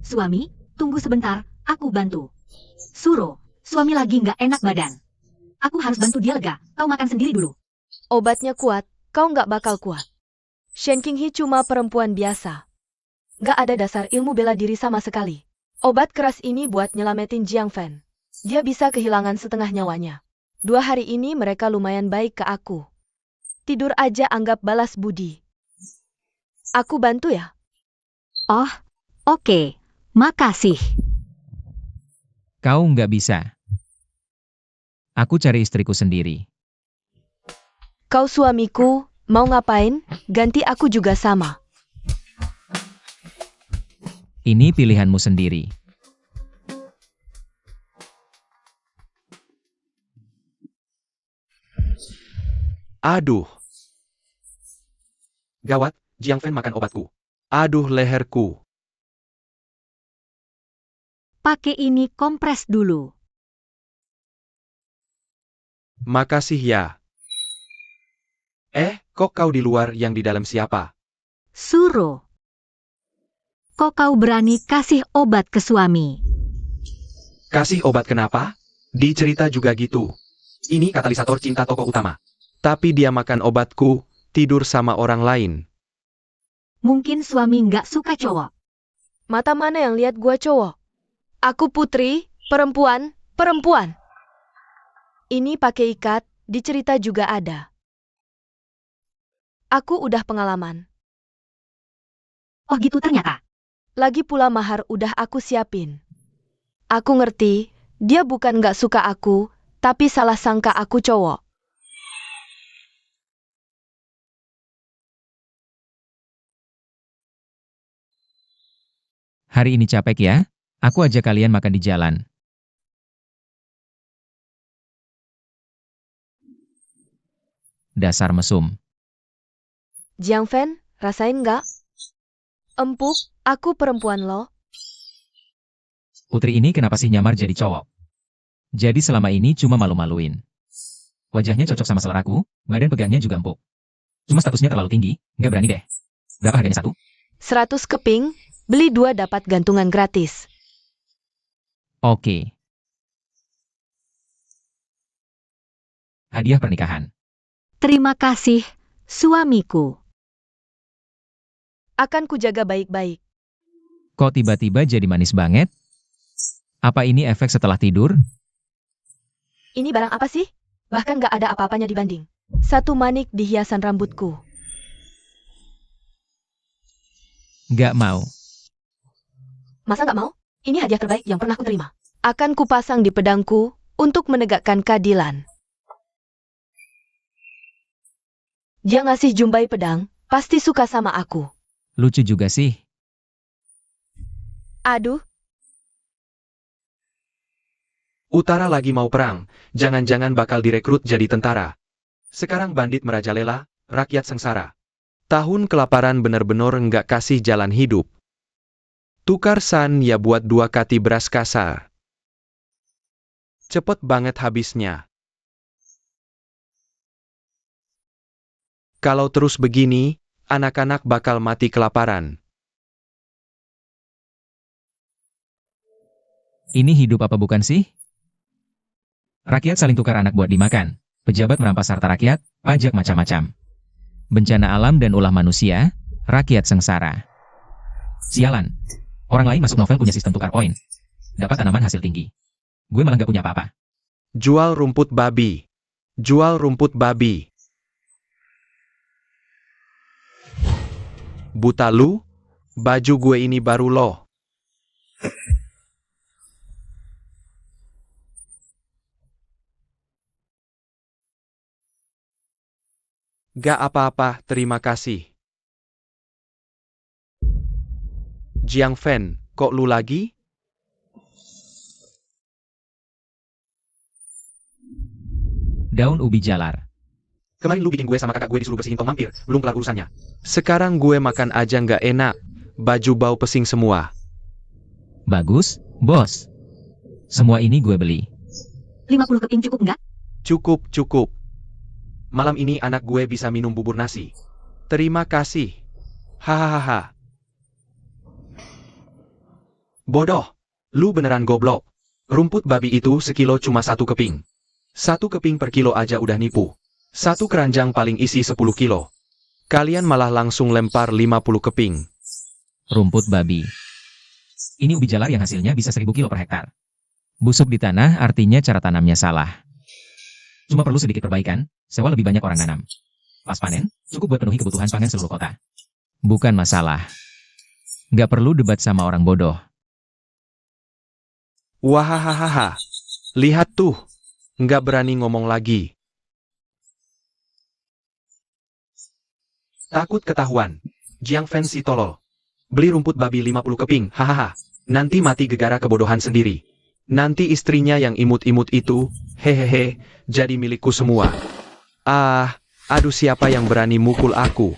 Suami, tunggu sebentar, aku bantu. Suro, suami lagi nggak enak badan. Aku harus bantu dia lega, kau makan sendiri dulu. Obatnya kuat, kau nggak bakal kuat. Shen Qinghe cuma perempuan biasa. Nggak ada dasar ilmu bela diri sama sekali. Obat keras ini buat nyelamatin Jiang Fan. Dia bisa kehilangan setengah nyawanya. 2 hari ini mereka lumayan baik ke aku. Tidur aja anggap balas budi. Aku bantu ya? Oh, oke, makasih. Kau nggak bisa. Aku cari istriku sendiri. Kau suamiku, mau ngapain? Ganti aku juga sama. Ini pilihanmu sendiri. Aduh. Gawat, Jiang Fan makan obatku. Aduh leherku. Pakai ini kompres dulu. Makasih ya. Kok kau di luar yang di dalam siapa? Suro. Kok kau berani kasih obat ke suami? Kasih obat kenapa? Di cerita juga gitu. Ini katalisator cinta tokoh utama. Tapi dia makan obatku, tidur sama orang lain. Mungkin suami nggak suka cowok. Mata mana yang lihat gua cowok? Aku putri, perempuan. Ini pakai ikat, di cerita juga ada. Aku udah pengalaman. Oh gitu ternyata. Lagi pula mahar udah aku siapin. Aku ngerti, dia bukan nggak suka aku, tapi salah sangka aku cowok. Hari ini capek ya? Aku ajak kalian makan di jalan. Dasar mesum. Jiang Fan, rasain nggak? Empuk, aku perempuan loh. Putri ini kenapa sih nyamar jadi cowok? Jadi selama ini cuma malu-maluin. Wajahnya cocok sama seleraku, badan pegangnya juga empuk. Cuma statusnya terlalu tinggi, nggak berani deh. Berapa harganya satu? 100 keping, beli 2 dapat gantungan gratis. Oke. Hadiah pernikahan. Terima kasih, suamiku. Akan kujaga baik-baik. Kok tiba-tiba jadi manis banget? Apa ini efek setelah tidur? Ini barang apa sih? Bahkan gak ada apa-apanya dibanding. 1 manik di hiasan rambutku. Nggak mau. Masa gak mau? Ini hadiah terbaik yang pernah kuterima. Akan kupasang di pedangku untuk menegakkan keadilan. Dia ngasih Jumbai pedang, pasti suka sama aku. Lucu juga sih. Aduh, Utara lagi mau perang, jangan-jangan bakal direkrut jadi tentara. Sekarang bandit merajalela, rakyat sengsara. Tahun kelaparan bener-bener nggak kasih jalan hidup. Tukar san ya buat 2 kati beras kasar. Cepet banget habisnya. Kalau terus begini, anak-anak bakal mati kelaparan. Ini hidup apa bukan sih? Rakyat saling tukar anak buat dimakan. Pejabat merampas harta rakyat, pajak macam-macam. Bencana alam dan ulah manusia, rakyat sengsara. Sialan. Orang lain masuk novel punya sistem tukar poin. Dapat tanaman hasil tinggi. Gue malah gak punya apa-apa. Jual rumput babi. Jual rumput babi. Buta lu? Baju gue ini baru loh. Gak apa-apa, terima kasih. Jiang Fen, kok lu lagi? Daun ubi jalar. Kemarin lu bikin gue sama kakak gue disuruh bersihin tong mampir, belum kelar urusannya. Sekarang gue makan aja nggak enak, baju bau pesing semua. Bagus, bos. Semua ini gue beli. 50 keping cukup nggak? Cukup, cukup. Malam ini anak gue bisa minum bubur nasi. Terima kasih. Hahaha. Bodoh, lu beneran goblok. Rumput babi itu sekilo cuma 1 keping. 1 keping per kilo aja udah nipu. 1 keranjang paling isi 10 kilo. Kalian malah langsung lempar 50 keping. Rumput babi. Ini ubi jalar yang hasilnya bisa 1000 kilo per hektar. Busuk di tanah artinya cara tanamnya salah. Cuma perlu sedikit perbaikan, sewa lebih banyak orang nanam. Pas panen, cukup buat penuhi kebutuhan pangan seluruh kota. Bukan masalah. Nggak perlu debat sama orang bodoh. Wahahaha. Lihat tuh. Nggak berani ngomong lagi. Takut ketahuan. Jiang Fen si tolol. Beli rumput babi 50 keping, hahaha. Nanti mati gegara kebodohan sendiri. Nanti istrinya yang imut-imut itu, hehehe, jadi milikku semua. Aduh siapa yang berani mukul aku?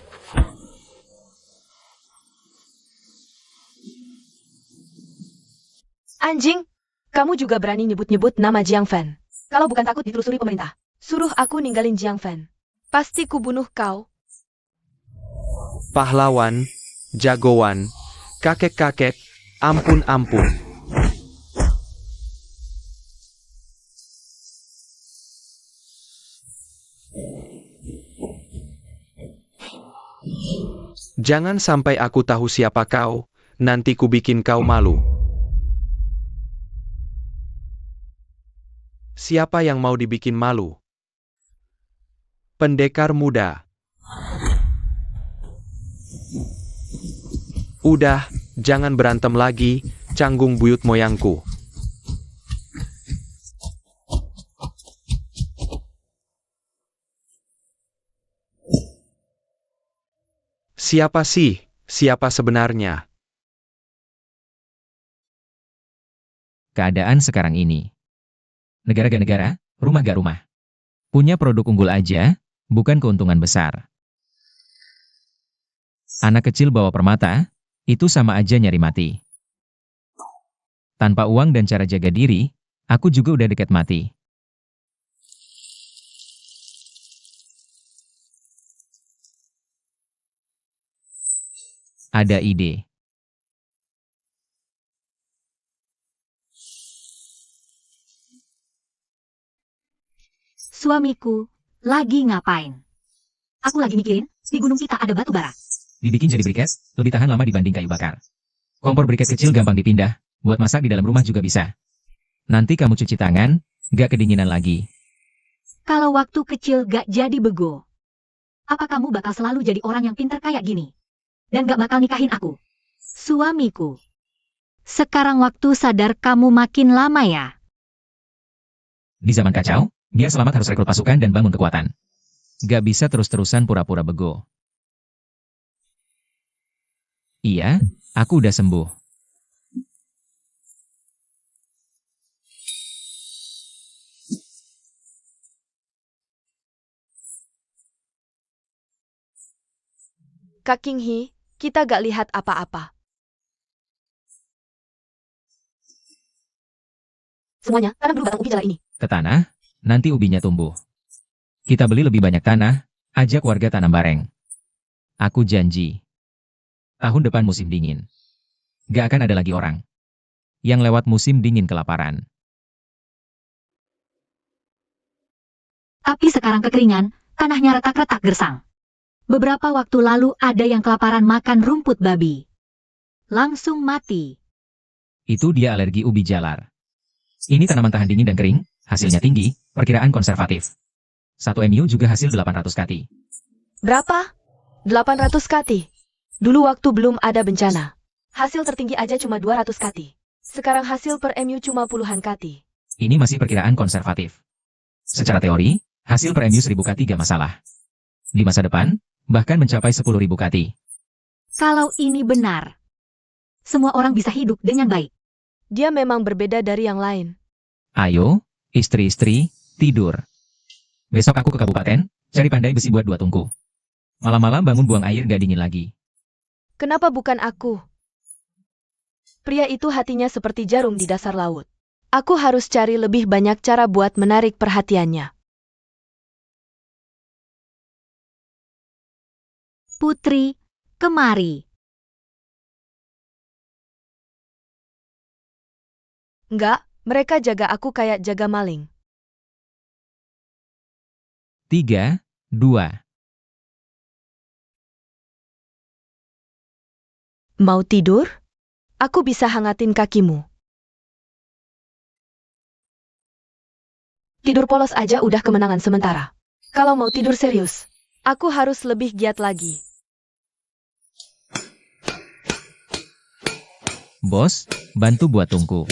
anjing. Kamu juga berani nyebut-nyebut nama Jiang Fen. Kalau bukan takut ditelusuri pemerintah, suruh aku ninggalin Jiang Fen. Pasti kubunuh kau. Pahlawan, jagoan, kakek-kakek, ampun-ampun. Jangan sampai aku tahu siapa kau, nanti ku bikin kau malu. Siapa yang mau dibikin malu? Pendekar muda. Udah, jangan berantem lagi, canggung buyut moyangku. Siapa sih? Siapa sebenarnya? Keadaan sekarang ini. Negara gak negara, rumah gak rumah. Punya produk unggul aja, bukan keuntungan besar. Anak kecil bawa permata, itu sama aja nyari mati. Tanpa uang dan cara jaga diri, aku juga udah dekat mati. Ada ide. Suamiku, lagi ngapain? Aku lagi mikirin, di gunung kita ada batu bara. Dibikin jadi briket, lebih tahan lama dibanding kayu bakar. Kompor briket kecil gampang dipindah, buat masak di dalam rumah juga bisa. Nanti kamu cuci tangan, gak kedinginan lagi. Kalau waktu kecil gak jadi bego, apa kamu bakal selalu jadi orang yang pintar kayak gini? Dan gak bakal nikahin aku? Suamiku, sekarang waktu sadar kamu makin lama ya. Di zaman kacau, biar selamat harus rekrut pasukan dan bangun kekuatan. Gak bisa terus-terusan pura-pura bego. Iya, aku udah sembuh. Kak King Hee, kita gak lihat apa-apa. Semuanya, tanam dulu batang ubi jala ini. Ke tanah, nanti ubinya tumbuh. Kita beli lebih banyak tanah, ajak warga tanam bareng. Aku janji. Tahun depan musim dingin. Gak akan ada lagi orang yang lewat musim dingin kelaparan. Tapi sekarang kekeringan, tanahnya retak-retak gersang. Beberapa waktu lalu ada yang kelaparan makan rumput babi. Langsung mati. Itu dia alergi ubi jalar. Ini tanaman tahan dingin dan kering, hasilnya tinggi, perkiraan konservatif. 1 MU juga hasil 800 kati. Berapa? 800 kati. Dulu waktu belum ada bencana. Hasil tertinggi aja cuma 200 kati. Sekarang hasil per MU cuma puluhan kati. Ini masih perkiraan konservatif. Secara teori, hasil per MU 1000 kati gak masalah. Di masa depan, bahkan mencapai 10.000 kati. Kalau ini benar, semua orang bisa hidup dengan baik. Dia memang berbeda dari yang lain. Ayo, istri-istri, tidur. Besok aku ke kabupaten, cari pandai besi buat 2 tungku. Malam-malam bangun buang air gak dingin lagi. Kenapa bukan aku? Pria itu hatinya seperti jarum di dasar laut. Aku harus cari lebih banyak cara buat menarik perhatiannya. Putri, kemari. Enggak, mereka jaga aku kayak jaga maling. 3, 2. Mau tidur? Aku bisa hangatin kakimu. Tidur polos aja udah kemenangan sementara. Kalau mau tidur serius, aku harus lebih giat lagi. Bos, bantu buat tungku.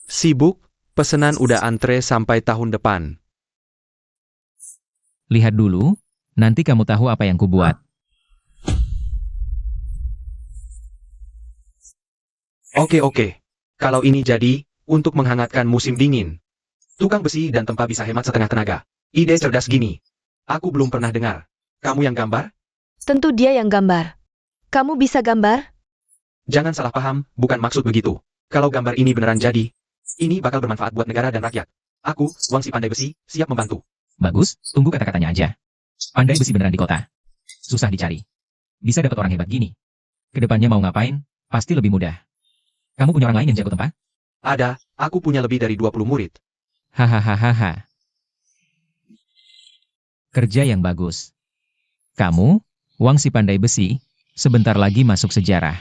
Sibuk, pesanan udah antre sampai tahun depan. Lihat dulu, nanti kamu tahu apa yang kubuat. Oke. Kalau ini jadi, untuk menghangatkan musim dingin. Tukang besi dan tempa bisa hemat setengah tenaga. Ide cerdas gini. Aku belum pernah dengar. Kamu yang gambar? Tentu dia yang gambar. Kamu bisa gambar? Jangan salah paham, bukan maksud begitu. Kalau gambar ini beneran jadi, ini bakal bermanfaat buat negara dan rakyat. Aku, Wang si pandai besi, siap membantu. Bagus, tunggu kata-katanya aja. Pandai besi beneran di kota. Susah dicari. Bisa dapat orang hebat gini. Kedepannya mau ngapain, pasti lebih mudah. Kamu punya orang lain yang jago tempa? Ada, aku punya lebih dari 20 murid. Hahaha. Kerja yang bagus. Kamu, Wang si pandai besi, sebentar lagi masuk sejarah.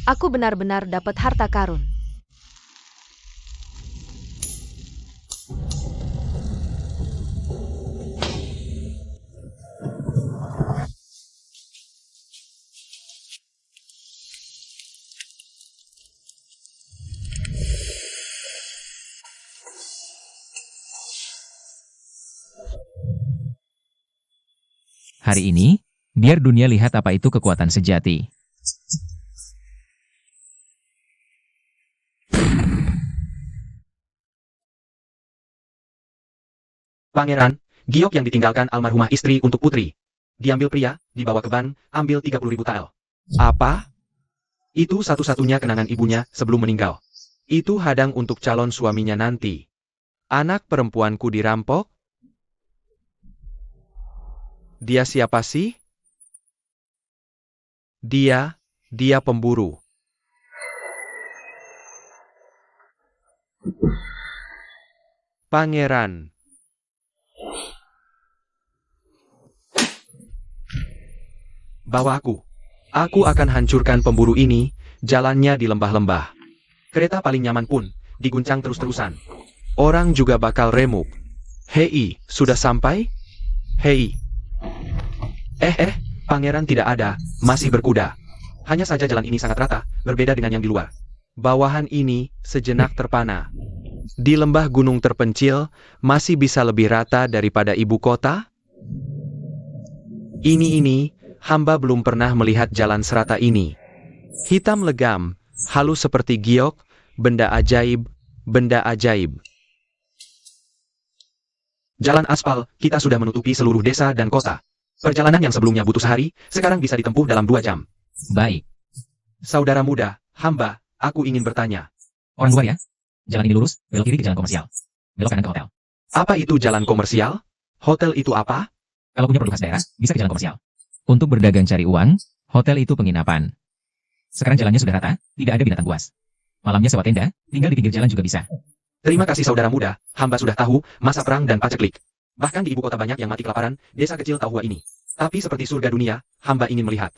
Aku benar-benar dapat harta karun. Hari ini, biar dunia lihat apa itu kekuatan sejati. Pangeran, giok yang ditinggalkan almarhumah istri untuk putri. Diambil pria, dibawa ke ban, ambil 30.000 tael. Apa? Itu satu-satunya kenangan ibunya sebelum meninggal. Itu hadang untuk calon suaminya nanti. Anak perempuanku dirampok? Dia siapa sih? Dia pemburu. Pangeran. Bawa aku. Aku akan hancurkan pemburu ini, jalannya di lembah-lembah. Kereta paling nyaman pun, diguncang terus-terusan. Orang juga bakal remuk. Hei, sudah sampai? Hei. Pangeran tidak ada, masih berkuda. Hanya saja jalan ini sangat rata, berbeda dengan yang di luar. Bawahan ini sejenak terpana. Di lembah gunung terpencil, masih bisa lebih rata daripada ibu kota? Ini, hamba belum pernah melihat jalan serata ini. Hitam legam, halus seperti giok, benda ajaib, benda ajaib. Jalan aspal, kita sudah menutupi seluruh desa dan kota. Perjalanan yang sebelumnya butuh sehari, sekarang bisa ditempuh dalam 2 jam. Baik. Saudara muda, hamba, aku ingin bertanya. Orang luar ya? Jalan ini lurus, belok kiri ke jalan komersial. Belok kanan ke hotel. Apa itu jalan komersial? Hotel itu apa? Kalau punya produk khas daerah, bisa ke jalan komersial. Untuk berdagang cari uang, hotel itu penginapan. Sekarang jalannya sudah rata, tidak ada binatang buas. Malamnya sewa tenda, tinggal di pinggir jalan juga bisa. Terima kasih saudara muda, hamba sudah tahu masa perang dan paceklik. Bahkan di ibu kota banyak yang mati kelaparan, desa kecil tahu ini. Tapi seperti surga dunia, hamba ingin melihat.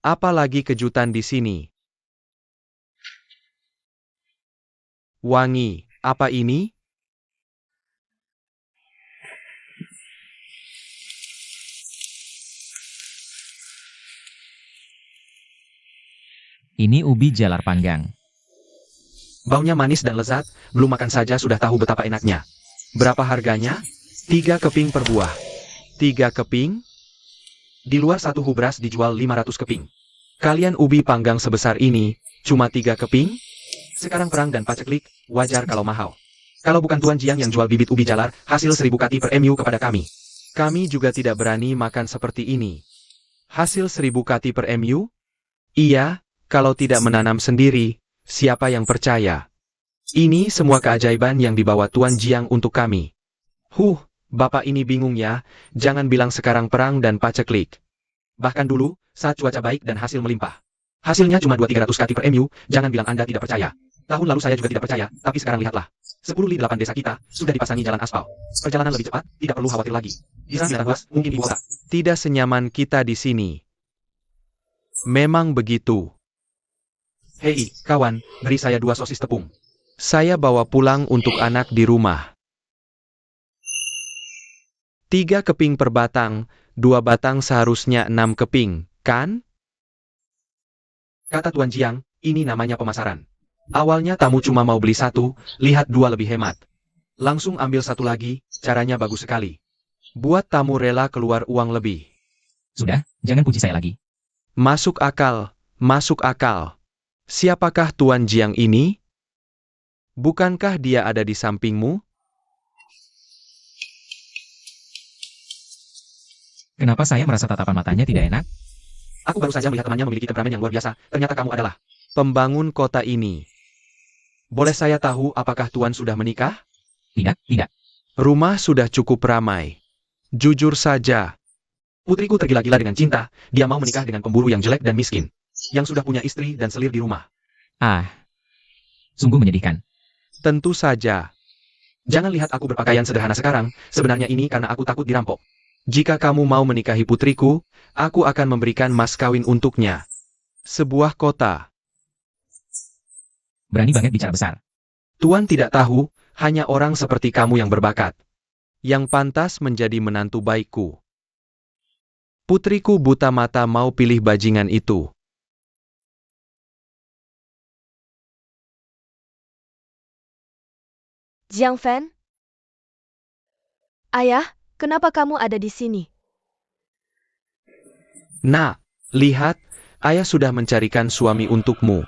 Apalagi kejutan di sini. Wangi, apa ini? Ini ubi jalar panggang. Baunya manis dan lezat, belum makan saja sudah tahu betapa enaknya. Berapa harganya? 3 keping per buah. 3 keping? Di luar satu hubras dijual 500 keping. Kalian ubi panggang sebesar ini, cuma 3 keping? Sekarang perang dan paceklik, wajar kalau mahal. Kalau bukan Tuan Jiang yang jual bibit ubi jalar, hasil 1000 kati per MU kepada kami. Kami juga tidak berani makan seperti ini. Hasil 1000 kati per MU? Iya, kalau tidak menanam sendiri, siapa yang percaya? Ini semua keajaiban yang dibawa Tuan Jiang untuk kami. Bapak ini bingung ya, jangan bilang sekarang perang dan paceklik. Bahkan dulu, saat cuaca baik dan hasil melimpah. Hasilnya cuma 200-300 kati per MU, jangan bilang Anda tidak percaya. Tahun lalu saya juga tidak percaya, tapi sekarang lihatlah. 10 li 8 desa kita, sudah dipasangi jalan aspal. Perjalanan lebih cepat, tidak perlu khawatir lagi. Di sana binatang buas, mungkin ibu kota. Tidak senyaman kita di sini. Memang begitu. Hei, kawan, beri saya 2 sosis tepung. Saya bawa pulang untuk anak di rumah. 3 keping per batang, 2 batang seharusnya 6 keping, kan? Kata Tuan Jiang, ini namanya pemasaran. Awalnya tamu cuma mau beli 1, lihat 2 lebih hemat. Langsung ambil 1 lagi, caranya bagus sekali. Buat tamu rela keluar uang lebih. Sudah, jangan puji saya lagi. Masuk akal, masuk akal. Siapakah Tuan Jiang ini? Bukankah dia ada di sampingmu? Kenapa saya merasa tatapan matanya tidak enak? Aku baru saja melihat temannya memiliki temperamen yang luar biasa, ternyata kamu adalah pembangun kota ini. Boleh saya tahu apakah Tuan sudah menikah? Tidak, tidak. Rumah sudah cukup ramai. Jujur saja. Putriku tergila-gila dengan cinta, dia mau menikah dengan pemburu yang jelek dan miskin. Yang sudah punya istri dan selir di rumah. Sungguh menyedihkan. Tentu saja. Jangan lihat aku berpakaian sederhana sekarang, sebenarnya ini karena aku takut dirampok. Jika kamu mau menikahi putriku, aku akan memberikan mas kawin untuknya. Sebuah kota. Berani banget bicara besar. Tuan tidak tahu, hanya orang seperti kamu yang berbakat. Yang pantas menjadi menantu baikku. Putriku buta mata mau pilih bajingan itu. Jiang Fan? Ayah, kenapa kamu ada di sini? Nah, lihat, ayah sudah mencarikan suami untukmu.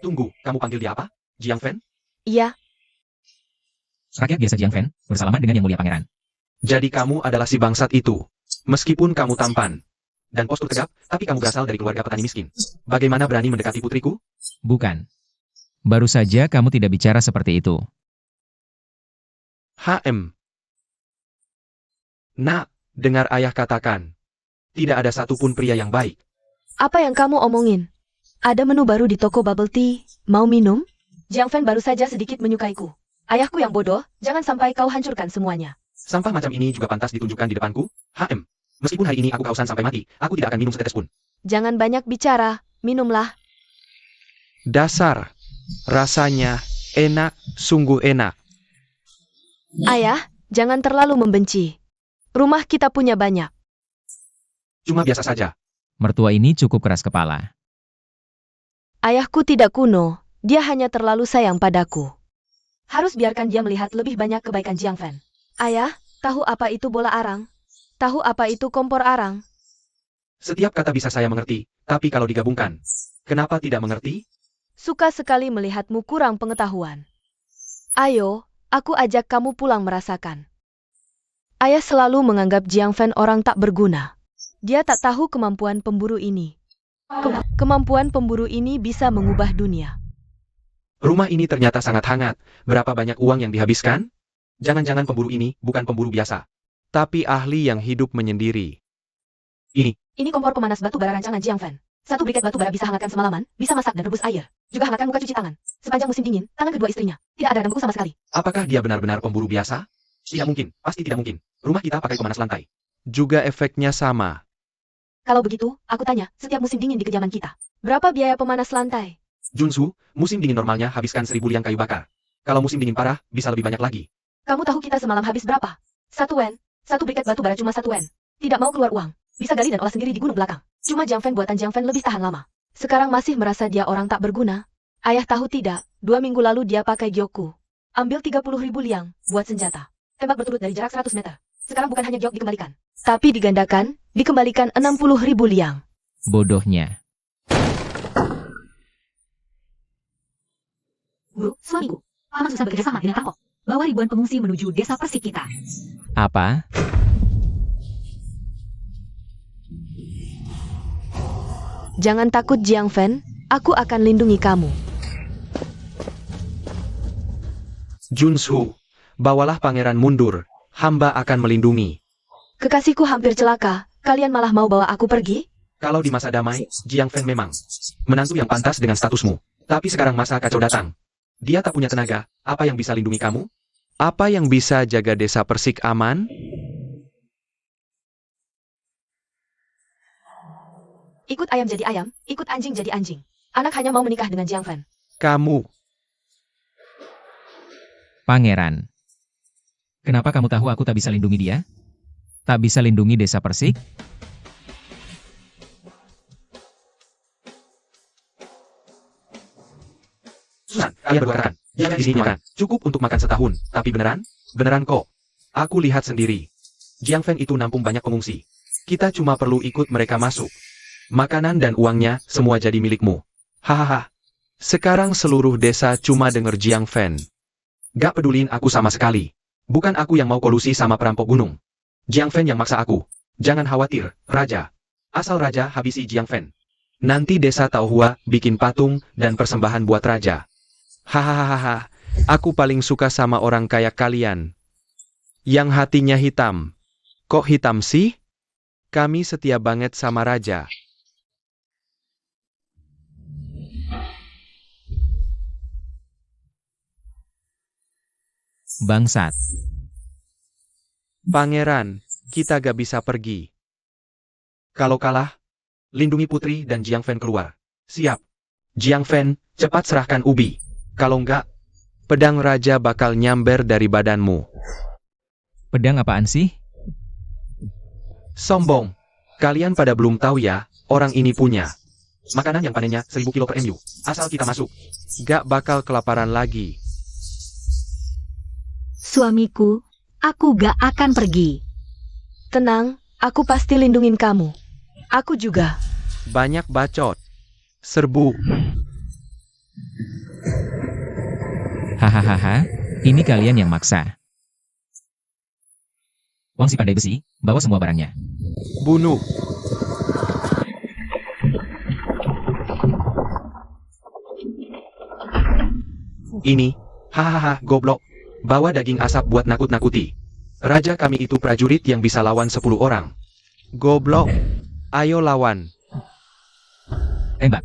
Tunggu, kamu panggil dia apa? Jiang Fan? Iya, Rakyat biasa Jiang Fan, bersalaman dengan yang mulia pangeran. Jadi kamu adalah si bangsat itu. Meskipun kamu tampan. dan postur tegap, tapi kamu berasal dari keluarga petani miskin. Bagaimana berani mendekati putriku? Bukan. Baru saja kamu tidak bicara seperti itu. Nak, dengar ayah katakan. Tidak ada satupun pria yang baik. Apa yang kamu omongin? Ada menu baru di toko bubble tea. Mau minum? Jiang Fan baru saja sedikit menyukaiku. Ayahku yang bodoh, jangan sampai kau hancurkan semuanya. Sampah macam ini juga pantas ditunjukkan di depanku? Meskipun hari ini aku kehausan sampai mati, aku tidak akan minum setetes pun. Jangan banyak bicara, minumlah. Dasar. Rasanya enak, sungguh enak. Ayah, jangan terlalu membenci. Rumah kita punya banyak. Cuma biasa saja. Mertua ini cukup keras kepala. Ayahku tidak kuno, dia hanya terlalu sayang padaku. Harus biarkan dia melihat lebih banyak kebaikan Jiang Fan. Ayah, tahu apa itu bola arang? Tahu apa itu kompor arang? Setiap kata bisa saya mengerti, tapi kalau digabungkan, kenapa tidak mengerti? Suka sekali melihatmu kurang pengetahuan. Ayo, aku ajak kamu pulang merasakan. Ayah selalu menganggap Jiang Fan orang tak berguna. Dia tak tahu kemampuan pemburu ini. Kemampuan pemburu ini bisa mengubah dunia. Rumah ini ternyata sangat hangat. Berapa banyak uang yang dihabiskan? Jangan-jangan pemburu ini bukan pemburu biasa, tapi ahli yang hidup menyendiri. Ini kompor pemanas batu bara rancangan Jiang Fan. 1 briket batu bara bisa hangatkan semalaman, bisa masak dan rebus air. Juga hangatkan muka cuci tangan. Sepanjang musim dingin, tangan kedua istrinya tidak ada beku sama sekali. Apakah dia benar-benar pemburu biasa? Tidak mungkin, pasti tidak mungkin. Rumah kita pakai pemanas lantai. Juga efeknya sama. Kalau begitu, aku tanya, setiap musim dingin di kediaman kita, Berapa biaya pemanas lantai? Junsu, musim dingin normalnya habiskan 1000 liang kayu bakar. Kalau musim dingin parah, bisa lebih banyak lagi. kamu tahu kita semalam habis berapa? 1 wen. 1 briket batu bara cuma 1 wen. Tidak mau keluar uang. Bisa gali dan olah sendiri di gunung belakang. Cuma Jiang Fan buatan Jiang Fan lebih tahan lama. Sekarang masih merasa dia orang tak berguna? Ayah tahu tidak, 2 minggu lalu dia pakai gyoku. Ambil 30.000 liang, buat senjata. Tembak berturut dari jarak 100 meter. Sekarang bukan hanya giok dikembalikan. Tapi digandakan, dikembalikan 60.000 liang. Bodohnya. Guru, suamiku. Paman susah bekerja sama dengan Tangkok. Bawa ribuan pengungsi menuju desa Persik kita. Apa? Jangan takut Jiang Fan, aku akan lindungi kamu. Junsu, bawalah pangeran mundur. Hamba akan melindungi. Kekasihku hampir celaka, kalian malah mau bawa aku pergi? Kalau di masa damai, Jiang Fan memang menantu yang pantas dengan statusmu. Tapi sekarang masa kacau datang. Dia tak punya tenaga, apa yang bisa lindungi kamu? Apa yang bisa jaga desa Persik aman? Ikut ayam jadi ayam, ikut anjing jadi anjing. Anak hanya mau menikah dengan Jiang Fan. Kamu. Pangeran. Kenapa kamu tahu aku tak bisa lindungi dia? Tak bisa lindungi desa Persik? Susan, kalian berdua katakan. Jangan di sini makan. Cukup untuk makan setahun. Tapi beneran? Beneran kok. Aku lihat sendiri. Jiang Fan itu nampung banyak pengungsi. Kita cuma perlu ikut mereka masuk. Makanan dan uangnya semua jadi milikmu. Hahaha. Sekarang seluruh desa cuma denger Jiang Fan. Gak pedulin aku sama sekali. Bukan aku yang mau kolusi sama perampok gunung. Jiang Fan yang maksa aku. Jangan khawatir, Raja. Asal Raja habisi Jiang Fan. Nanti desa Taohua bikin patung dan persembahan buat Raja. Hahaha, aku paling suka sama orang kayak kalian. Yang hatinya hitam. Kok hitam sih? Kami setia banget sama Raja. Bangsat. Pangeran, kita gak bisa pergi. Kalau kalah, lindungi putri dan Jiang Fan keluar. Siap. Jiang Fan, cepat serahkan ubi. Kalau enggak, pedang Raja bakal nyamber dari badanmu. Pedang apaan sih? Sombong. Kalian pada belum tahu ya, orang ini punya makanan yang panennya 1000 kilo per MU. Asal kita masuk, gak bakal kelaparan lagi. Suamiku, aku gak akan pergi. Tenang, aku pasti lindungin kamu. Aku juga. Banyak bacot. Serbu. Hahaha, ini kalian yang maksa. Wang si pandai besi, bawa semua barangnya. Bunuh. Ini, hahaha, goblok. Bawa daging asap buat nakut-nakuti. Raja kami itu prajurit yang bisa lawan 10 orang. Goblok. Ayo lawan. Tembak.